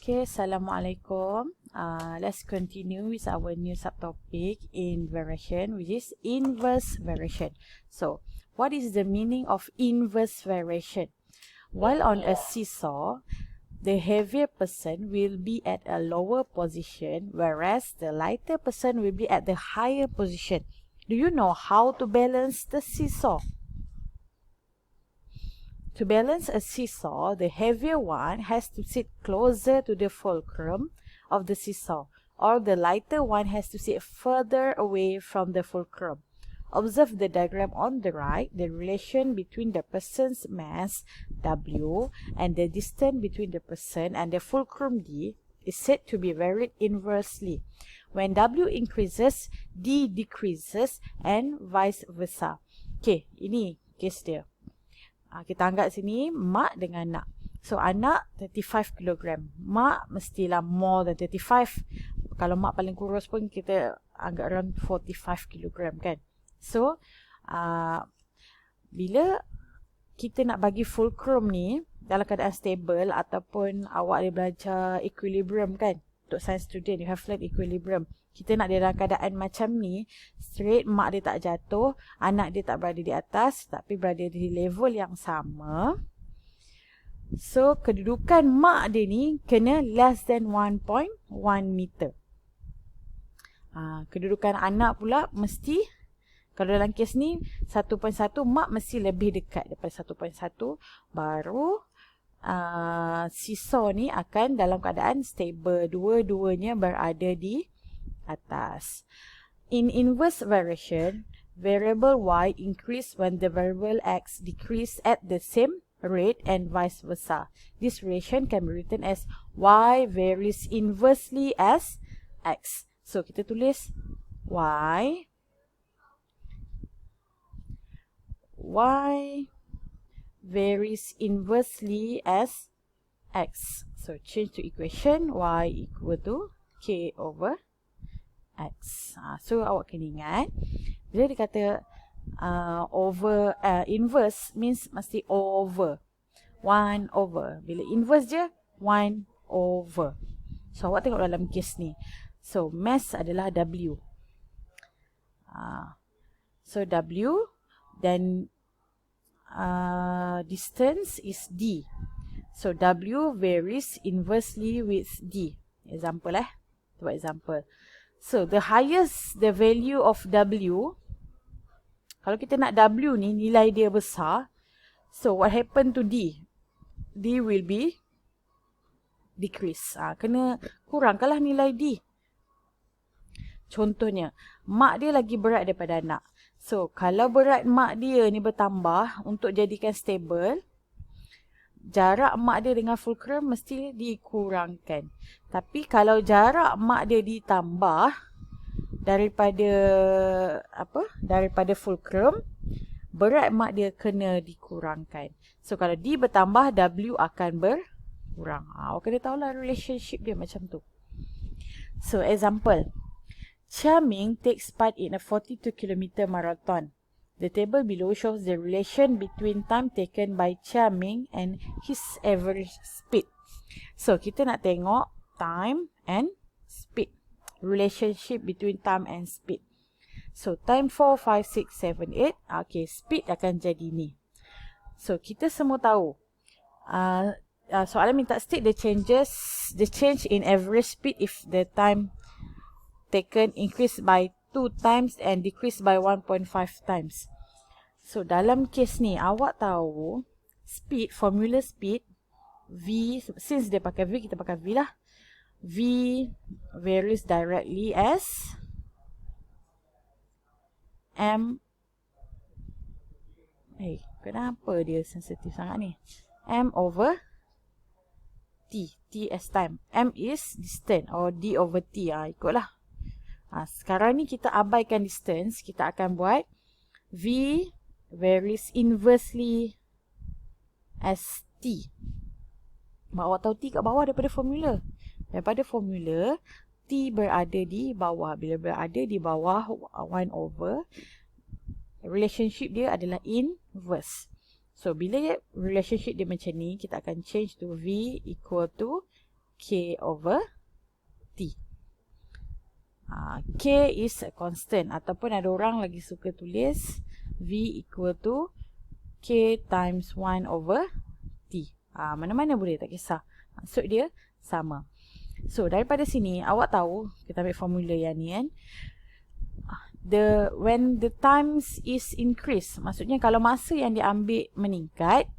Okay, Assalamualaikum. Let's continue with our new subtopic in variation, which is inverse variation. So, what is the meaning of inverse variation? While on a seesaw, the heavier person will be at a lower position, whereas the lighter person will be at the higher position. Do you know how to balance the seesaw? To balance a seesaw, the heavier one has to sit closer to the fulcrum of the seesaw, or the lighter one has to sit further away from the fulcrum. Observe the diagram on the right. The relation between the person's mass, W, and the distance between the person and the fulcrum, D, is said to be varied inversely. When W increases, D decreases, and vice versa. Okay, ini case dia. Kita anggap sini mak dengan anak. So anak 35 kg. Mak mestilah more than 35. Kalau mak paling kurus pun kita anggap around 45 kg kan. So bila kita nak bagi fulcrum ni dalam keadaan stable ataupun awak dia belajar equilibrium kan. Untuk science student you have learned equilibrium. Kita nak dia dalam keadaan macam ni, straight, mak dia tak jatuh, anak dia tak berada di atas, tapi berada di level yang sama. So, kedudukan mak dia ni kena less than 1.1 meter. Kedudukan anak pula mesti, kalau dalam kes ni 1.1, mak mesti lebih dekat daripada 1.1, baru seesaw ni akan dalam keadaan stable. Dua-duanya berada di atas. In inverse variation, variable y increase when the variable x decrease at the same rate and vice versa. This relation can be written as y varies inversely as x. So kita tulis y varies inversely as x. So change to equation y equal to k over x. So awak kena ingat, bila dia kata over, inverse means mesti over. 1 over. Bila inverse je, 1 over. So awak tengok dalam case ni. So mass adalah W. So W, then distance is D. So W varies inversely with D. Example buat example. So the highest the value of W, kalau kita nak W ni nilai dia besar, so what happen to D? D will be decrease. Kena kurangkanlah nilai D. Contohnya, mak dia lagi berat daripada anak. So kalau berat mak dia ni bertambah untuk jadikan stable, jarak mak dia dengan fulcrum mesti dikurangkan. Tapi kalau jarak mak dia ditambah daripada fulcrum, berat mak dia kena dikurangkan. So kalau D bertambah, W akan berkurang. Awak kena tahulah relationship dia macam tu. So example, Chia Ming takes part in a 42 km marathon. The table below shows the relation between time taken by Chia Ming and his average speed. So, kita nak tengok time and speed. Relationship between time and speed. So, time 4, 5, 6, 7, 8. Okay, speed akan jadi ni. So, kita semua tahu. Soalan minta state the change in average speed if the time taken increase by 2 times and decrease by 1.5 times. So, dalam kes ni, awak tahu speed, formula speed, V, since dia pakai V, kita pakai V lah. V varies directly as M. Kenapa dia sensitif sangat ni? M over T. T as time. M is distance or D over T. Ikutlah. Sekarang ni kita abaikan distance. Kita akan buat V varies inversely as T. Awak tahu T kat bawah daripada formula. Daripada formula, T berada di bawah. Bila berada di bawah 1 over, relationship dia adalah inverse. So, bila relationship dia macam ni, kita akan change to V equal to K over T. K is a constant. Ataupun ada orang lagi suka tulis V equal to K times 1 over T. Mana-mana boleh, tak kisah. Maksud dia sama. So, daripada sini, awak tahu, kita ambil formula yang ni kan. When the times is increase, maksudnya kalau masa yang diambil meningkat,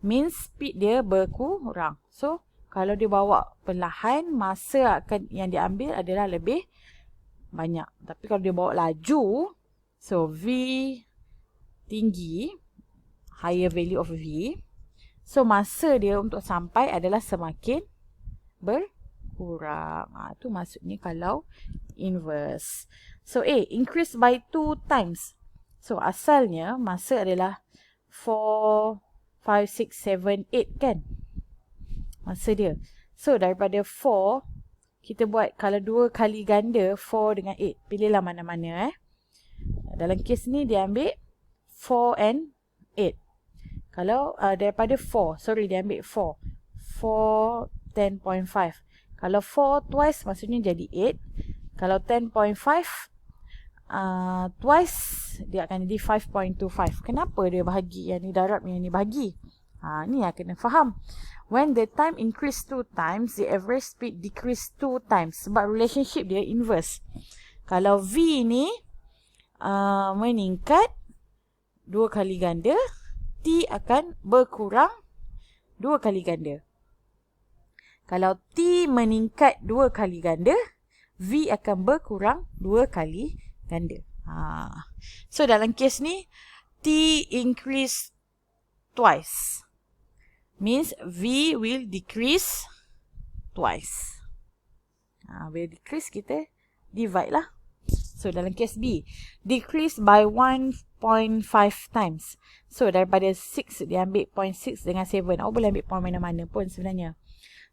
means speed dia berkurang. So, kalau dia bawa perlahan, masa yang diambil adalah lebih banyak. Tapi kalau dia bawa laju, so V tinggi, higher value of V. So, masa dia untuk sampai adalah semakin berkurang. Itu maksudnya kalau inverse. So, A, increase by 2 times. So, asalnya masa adalah 4, 5, 6, 7, 8 kan? Masa dia. So, daripada 4, kita buat kalau 2 kali ganda 4 dengan 8. Pilihlah mana-mana. Dalam kes ni dia ambil 4 and 8. Kalau daripada 4, sorry dia ambil 4. 4, 10.5. Kalau 4 twice maksudnya jadi 8. Kalau 10.5 twice dia akan jadi 5.25. Kenapa dia bahagi yang ni darab, yang ni bahagi? Ni yang kena faham. When the time increase 2 times, the average speed decrease 2 times. Sebab relationship dia inverse. Kalau V ni meningkat 2 kali ganda, T akan berkurang 2 kali ganda. Kalau T meningkat 2 kali ganda, V akan berkurang 2 kali ganda. So dalam kes ni, T increase twice. Means V will decrease twice. Will decrease, kita divide lah. So dalam kes B, decrease by 1.5 times. So daripada 6 dia ambil 0.6 dengan 7. Awak boleh ambil point mana-mana pun sebenarnya.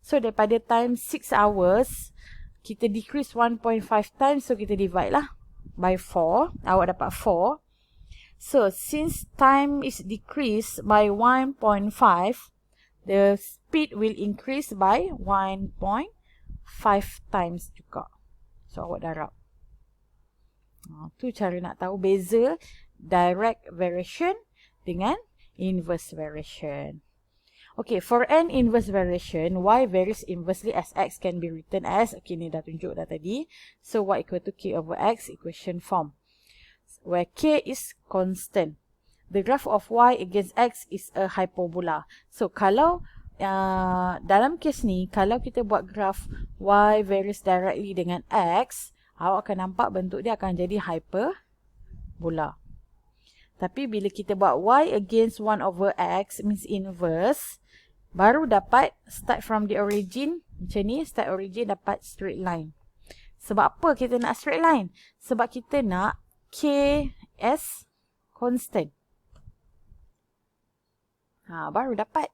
So daripada time 6 hours, kita decrease 1.5 times. So kita divide lah by 4. Awak dapat 4. So since time is decreased by 1.5, the speed will increase by 1.5 times juga. So awak darab. Tu cara nak tahu beza direct variation dengan inverse variation. Okay, for an inverse variation, y varies inversely as x can be written as, okay ni dah tunjuk dah tadi. So y equal to k over x equation form, where k is constant. The graph of y against x is a hyperbola. So kalau dalam kes ni, kalau kita buat graph y varies directly dengan x, awak akan nampak bentuk dia akan jadi hyperbola. Tapi bila kita buat y against 1 over x, means inverse, baru dapat start from the origin, macam ni, start origin dapat straight line. Sebab apa kita nak straight line? Sebab kita nak k as constant. Baru dapat.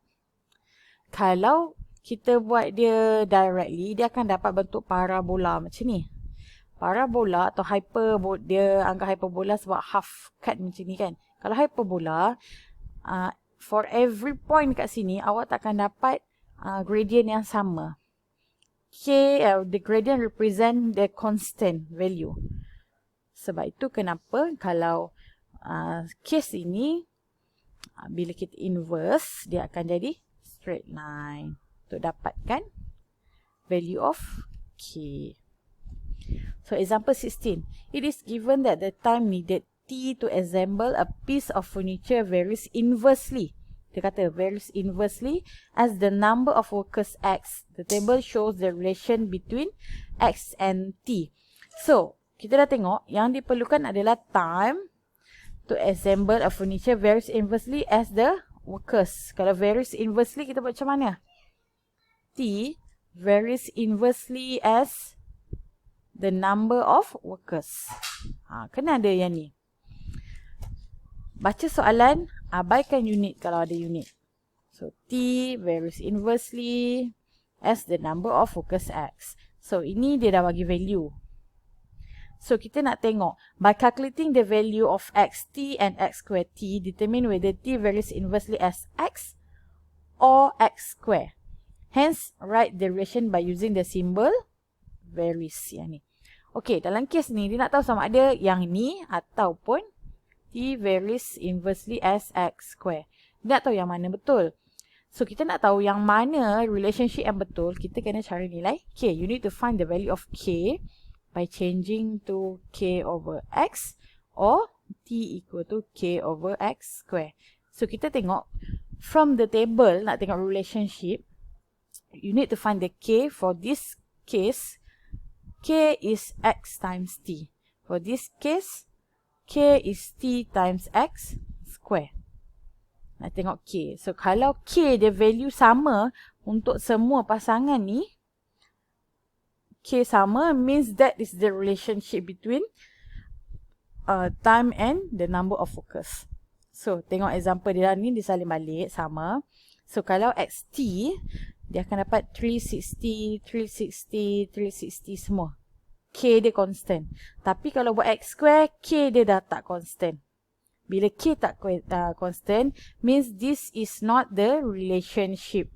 Kalau kita buat dia directly, dia akan dapat bentuk parabola macam ni. Parabola atau hyperbola, dia anggap hyperbola sebab half cut macam ni kan. Kalau hyperbola, for every point kat sini, awak takkan dapat gradient yang sama. The gradient represent the constant value. Sebab itu kenapa kalau case ini, bila kita inverse, dia akan jadi straight line. Untuk dapatkan value of k. So example 16. It is given that the time needed T to assemble a piece of furniture varies inversely. Dia kata varies inversely as the number of workers X. The table shows the relation between X and T. So, kita dah tengok yang diperlukan adalah time to assemble a furniture varies inversely as the workers. Kalau varies inversely, kita buat macam mana? T varies inversely as the number of workers. Kena ada yang ni. Baca soalan, abaikan unit kalau ada unit. So, T varies inversely as the number of workers X. So, ini dia dah bagi value. So, kita nak tengok. By calculating the value of X, T and X square T, determine whether T varies inversely as X or X square. Hence, write the relation by using the symbol varies yang ni. Okay, dalam kes ni, dia nak tahu sama ada yang ni ataupun t varies inversely as x square. Dia nak tahu yang mana betul. So, kita nak tahu yang mana relationship yang betul, kita kena cari nilai k. You need to find the value of k by changing to k over x or t equal to k over x square. So, kita tengok from the table, nak tengok relationship, you need to find the k. For this case, k is x times t. For this case, k is t times x square. Nak tengok k. So, kalau k dia value sama untuk semua pasangan ni, k sama means that is the relationship between time and the number of focus. So, tengok example dia ni, dia salin balik sama. So, kalau xt, dia akan dapat 360, 360, 360 semua. K dia constant. Tapi kalau buat x square, k dia dah tak constant. Bila k tak constant, means this is not the relationship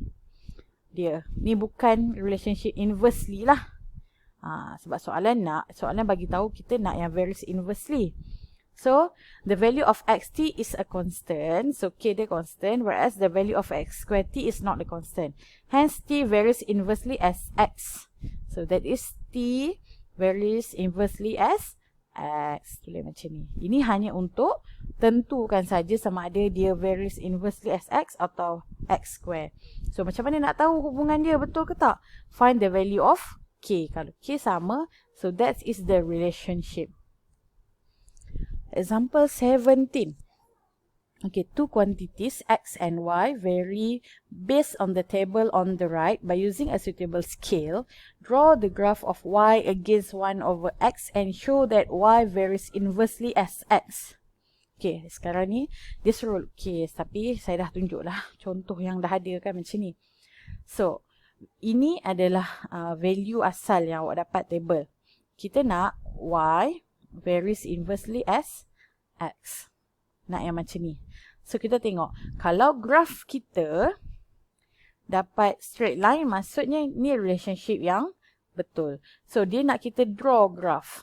dia. Ni bukan relationship inversely lah. Sebab soalan bagi tahu kita nak yang varies inversely. So, the value of xt is a constant. So, k dia constant. Whereas the value of x square t is not a constant. Hence, t varies inversely as x. So, that is t varies inversely as x. Tulis macam ni. Ini hanya untuk tentukan saja sama ada dia varies inversely as x atau x square. So, macam mana nak tahu hubungan dia betul ke tak? Find the value of k. Kalau k sama, so that is the relationship. Example 17. Okay, two quantities x and y vary based on the table on the right. By using a suitable scale, draw the graph of y against 1 over x and show that y varies inversely as x. Okay, sekarang ni dia suruh case, tapi saya dah tunjuk lah contoh yang dah ada kan macam ni. So, ini adalah value asal yang awak dapat table. Kita nak y varies inversely as x. Nak yang macam ni. So, kita tengok. Kalau graf kita dapat straight line, maksudnya ni relationship yang betul. So, dia nak kita draw graph.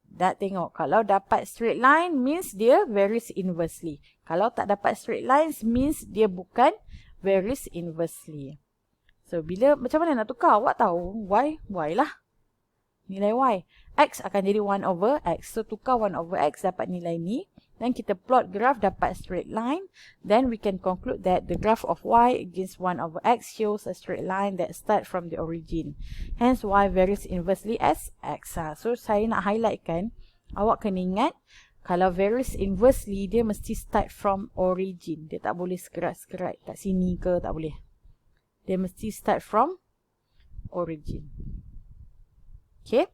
Dah tengok. Kalau dapat straight line, means dia varies inversely. Kalau tak dapat straight lines, means dia bukan varies inversely. So, macam mana nak tukar? Awak tahu, y lah. Nilai y. X akan jadi 1 over x. So, tukar 1 over x dapat nilai ni. Then, kita plot graph dapat straight line. Then, we can conclude that the graph of y against 1 over x shows a straight line that start from the origin. Hence, y varies inversely as x. So, saya nak highlightkan. Awak kena ingat, kalau varies inversely, dia mesti start from origin. Dia tak boleh sekerat-sekerat kat sini ke, tak boleh. Dia mesti start from origin. Okay.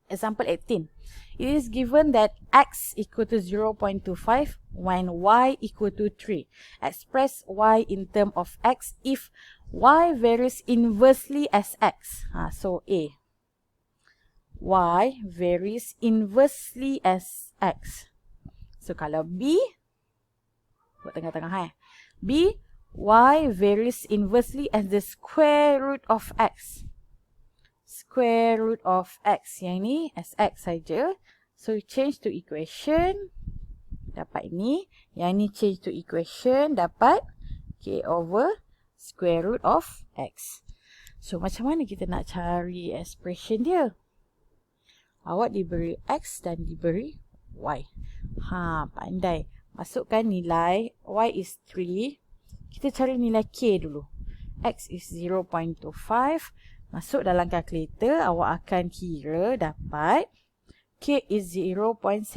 Example 18. It is given that x equal to 0.25 when y equal to 3. Express y in term of x if y varies inversely as x. So, A. Y varies inversely as x. So, kalau B, buat tengah-tengah B, y varies inversely as the square root of x. Square root of x. Yang ni as x saja. So, change to equation. Dapat ini. Yang ni change to equation. Dapat k over square root of x. So, macam mana kita nak cari expression dia? Awak diberi x dan diberi y. Pandai. Masukkan nilai. Y is 3. Kita cari nilai k dulu. X is 0.25. Masuk dalam kalkulator, awak akan kira dapat k is 0.75.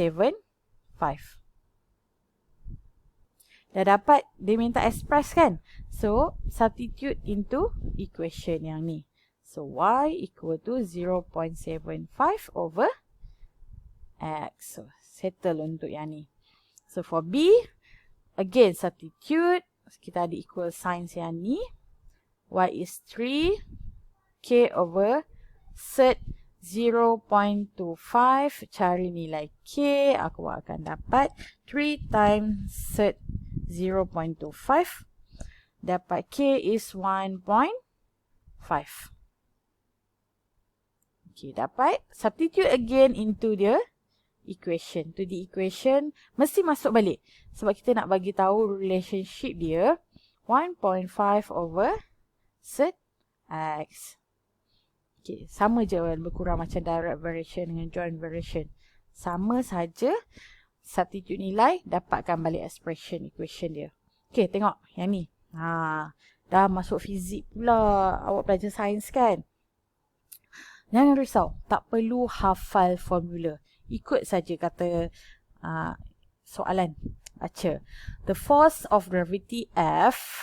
Dah dapat, dia minta express kan? So, substitute into equation yang ni. So, y equal to 0.75 over x. So, settle untuk yang ni. So, for b, again, substitute. Kita ada equal signs yang ni. Y is 3. K over set 0.25. Cari nilai K. Aku akan dapat 3 times set 0.25. dapat K is 1.5. Okay, dapat substitute again into the equation. To the equation, mesti masuk balik. Sebab kita nak bagi tahu relationship dia 1.5 over set X. Okay, sama je lebih kurang macam direct variation dengan joint variation. Sama saja, substitute nilai, dapatkan balik expression equation dia. Okay, tengok yang ni. Dah masuk fizik pula. Awak belajar sains kan? Jangan risau, tak perlu hafal formula. Ikut saja kata soalan. Baca. The force of gravity F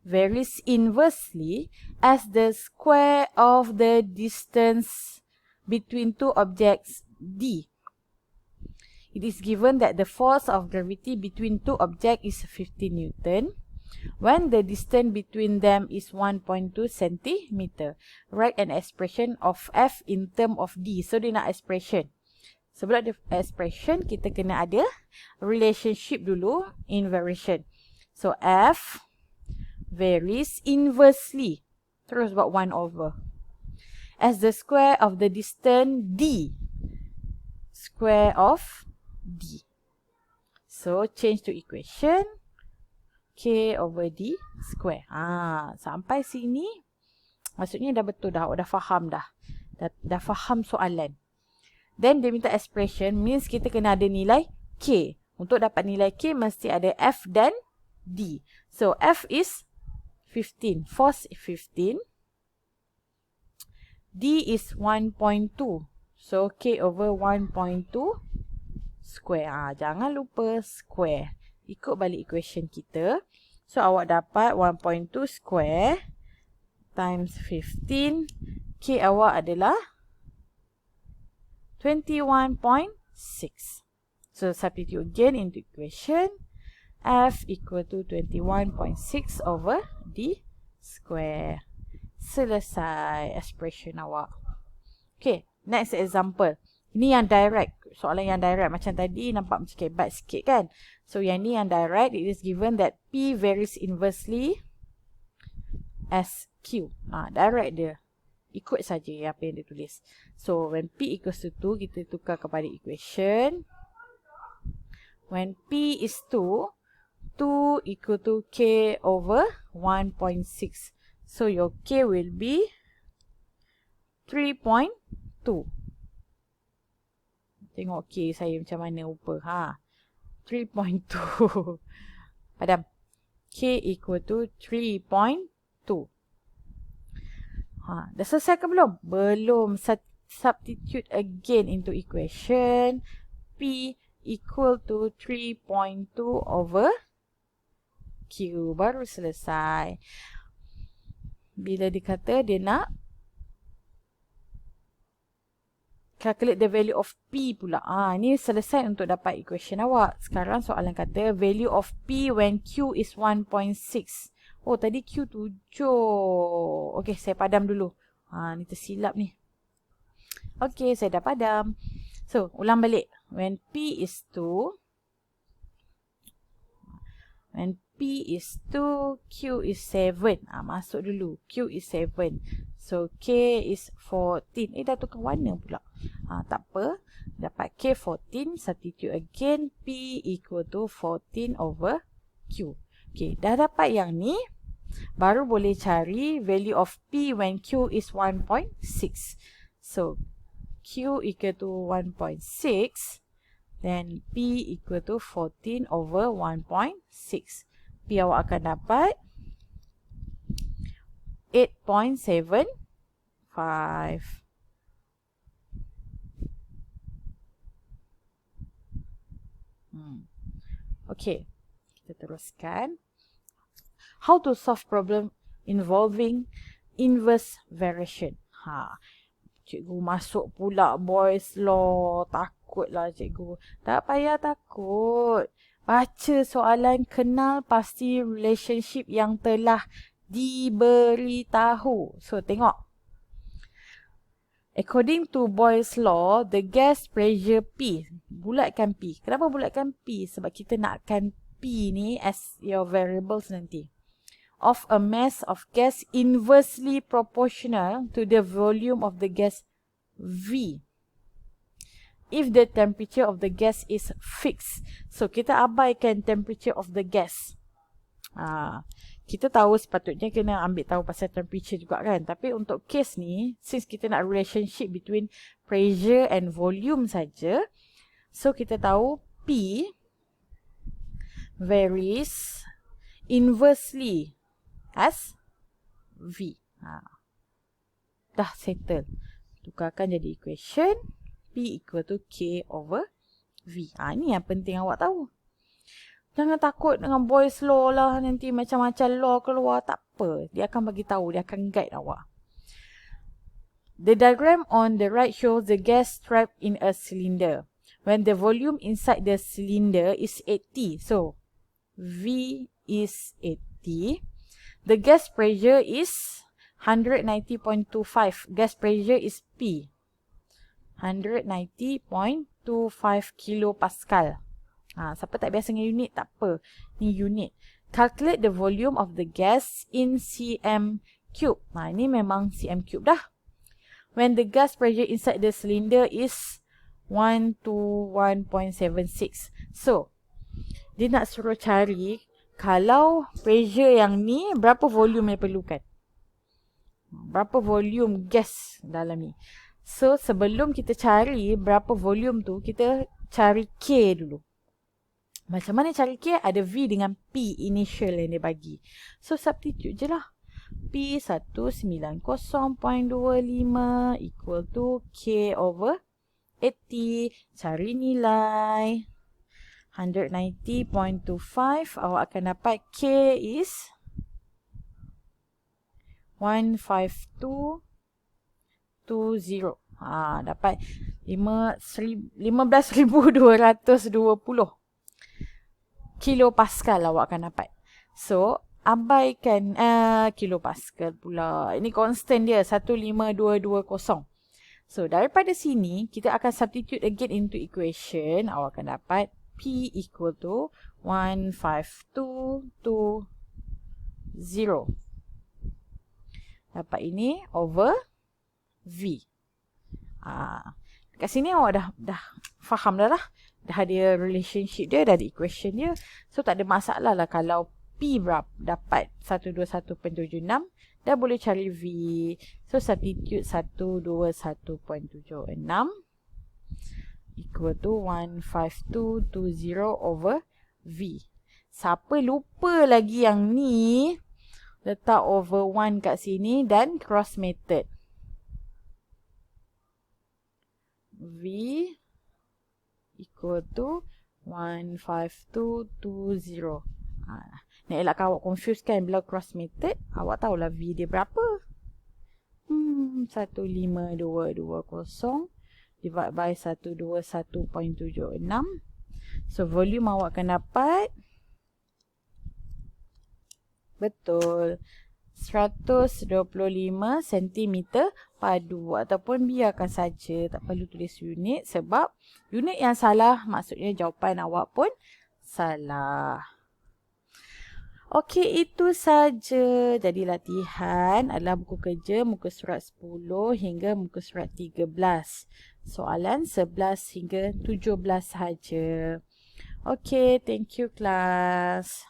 varies inversely as the square of the distance between two objects D. It is given that the force of gravity between two objects is 50 Newton. When the distance between them is 1.2 cm, write an expression of F in term of D. So, dia nak expression. Sebelum ada expression, kita kena ada relationship dulu, invariation. So, F varies inversely. Terus buat 1 over. As the square of the distance D. Square of D. So, change to equation. K over D square. Sampai sini, maksudnya dah betul dah. Awak dah faham dah. Dah faham soalan. Then, dia minta expression. Means kita kena ada nilai K. Untuk dapat nilai K, mesti ada F dan D. So, F is 15. Force 15. D is 1.2. So, K over 1.2 square. Jangan lupa square. Ikut balik equation kita. So, awak dapat 1.2 square times 15. K awak adalah 21.6. So, substitute again into equation. F equal to 21.6 over D square. Selesai expression awak. Okay, next example. Ini yang direct. Soalan yang direct. Macam tadi nampak macam kebat sikit kan. So yang ni yang direct. It is given that P varies inversely as Q. Direct dia. Ikut saja apa yang dia tulis. So when P equals to 2, kita tukar kepada equation. When P is 2, 2 equal to K over 1.6. So your K will be 3.2. Tengok K saya macam mana rupa. 3.2. Padam. K equal to 3.2. Dah selesai ke belum? Belum. Substitute again into equation. P equal to 3.2 over Q. Baru selesai. Bila dikata dia nak calculate the value of P pula. Ni selesai untuk dapat equation awak. Sekarang soalan kata value of P when Q is 1.6. Oh, tadi Q 7. Okey, saya padam dulu. Ni tersilap ni. Okey, saya dah padam. So, ulang balik. When P is 2. When P is 2, Q is 7. Masuk dulu. Q is 7. So, K is 14. Dah tukar warna pula. Tak apa. Dapat K 14. Substitute again. P equal to 14 over Q. Okay, dah dapat yang ni. Baru boleh cari value of P when Q is 1.6. So, Q equal to 1.6. Then, P equal to 14 over 1.6. P awak akan dapat 8.75. Okay, kita teruskan. How to solve problem involving inverse variation. Cikgu masuk pula Boyle's law. Takutlah cikgu. Tak payah takut. Baca soalan, kenal pasti relationship yang telah diberitahu. So, tengok. According to Boyle's law, the gas pressure P. Bulatkan P. Kenapa bulatkan P? Sebab kita nakkan P ni as your variables nanti. of a mass of gas inversely proportional to the volume of the gas V if the temperature of the gas is fixed. So, kita abaikan temperature of the gas. Kita tahu sepatutnya kena ambil tahu pasal temperature juga kan. Tapi untuk case ni, since kita nak relationship between pressure and volume saja, so kita tahu P varies inversely as V. Dah settle. Tukarkan jadi equation. P equal to K over V. Ini yang penting awak tahu. Jangan takut dengan Boyle's law lah. Nanti macam-macam law keluar. Tak apa. Dia akan bagi tahu. Dia akan guide awak. The diagram on the right shows the gas trapped in a cylinder when the volume inside the cylinder is 80. So, V is 80. The gas pressure is 190.25. Gas pressure is P. 190.25 kilopascal. Siapa tak biasa dengan unit, tak apa. Ni unit. Calculate the volume of the gas in cm cube. Ini memang cm cube dah. When the gas pressure inside the cylinder is 1 to 1.76. So, dia nak suruh cari kalau pressure yang ni, berapa volume yang perlukan. Berapa volume gas dalam ni. So, sebelum kita cari berapa volume tu, kita cari K dulu. Macam mana cari K? Ada V dengan P initial yang dia bagi. So, substitute je lah. P 190.25 equal to K over 80. Cari nilai. 190.25. Awak akan dapat K is 15220. Dapat 15,220 kilopascal awak akan dapat. So, abaikan kilopascal pula. Ini constant dia 15220. So, daripada sini kita akan substitute again into equation. Awak akan dapat P equal to 15220. Dapat ini over V. Kat sini awak dah faham dah lah. Dah ada relationship dia, dah ada equation dia. So, tak ada masalah lah kalau P berapa dapat 121.76. Dah boleh cari V. So, substitute 121.76 equal to 15220 over V. Siapa lupa lagi yang ni, letak over 1 kat sini dan cross method. V equal to 15220. Nak elakkan awak confuse kan bila cross method, awak tahulah V dia berapa. 15220 divide by 121.76. So, volume awak akan dapat, betul, 125 cm padu. Ataupun biarkan saja, tak perlu tulis unit. Sebab unit yang salah, maksudnya jawapan awak pun salah. Okey, itu saja. Jadi latihan adalah buku kerja muka surat 10 hingga muka surat 13. Soalan 11 hingga 17 sahaja. Okey, thank you class.